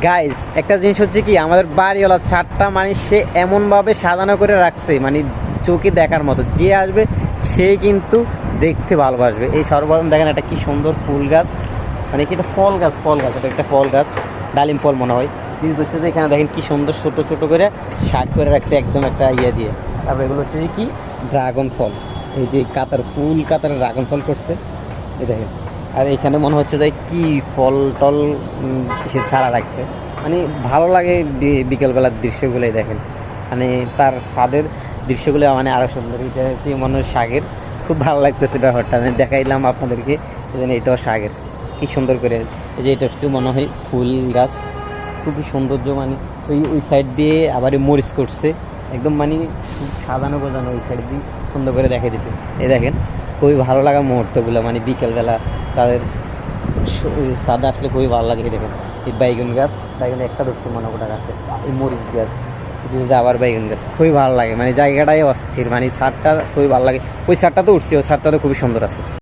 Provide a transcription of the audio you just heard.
Guys একটা জিনিস হচ্ছে কি, আমাদের বাড়িওয়ালা ছাদটা মানে সে এমনভাবে সাজানো করে রাখছে, মানে চোখে দেখার মতো, যে আসবে সে কিন্তু দেখতে ভালোবাসবে। এই সর্বপ্রথম দেখেন একটা কি সুন্দর ফুল গাছ, মানে কি একটা ফল গাছ, এটা একটা ফল গাছ, ডালিম ফল মনে হয়। কিন্তু হচ্ছে যে এখানে দেখেন কি সুন্দর ছোটো ছোটো করে শাক করে রাখছে একদম একটা ইয়ে দিয়ে। তারপরে এগুলো হচ্ছে যে কি ড্রাগন ফল, এই যে কাতারে ড্রাগন ফল করছে, এই দেখেন। আর এখানে মনে হচ্ছে যে কি ফল টল সে ছাড়া রাখছে, মানে ভালো লাগে বিকেলবেলার দৃশ্যগুলোই দেখেন, মানে তার ছাদের দৃশ্যগুলো মানে আরও সুন্দর। এটা হচ্ছে মনে হয় শাকের, খুব ভালো লাগতেছে ব্যাপারটা, আমি দেখাইলাম আপনাদেরকে। এটাও শাকের, কি সুন্দর করে। এই যে এটা হচ্ছে মনে হয় ফুল গাছ, খুবই সৌন্দর্য, মানে ওই সাইড দিয়ে আবার মরিচ করছে একদম, মানে সাজানো গোজানো ওই সাইড দিয়ে সুন্দর করে দেখাই দিছে। এই দেখেন খুবই ভালো লাগা মুহূর্তগুলো, মানে বিকেলবেলা তাদের সাদা আসলে খুবই ভালো লাগে। দেখেন এই বাইগুন গাছ, বাইগুন একটা ধরছে মনে গোটা গাছে, এই মরিচ গাছ, আবার বাইগুন গাছ, খুবই ভালো লাগে, মানে জায়গাটাই অস্থির, মানে ছাদটা খুবই ভালো লাগে। ওই ছাদটা তো উঠছে, ওই ছাদটা তো খুবই সুন্দর আছে।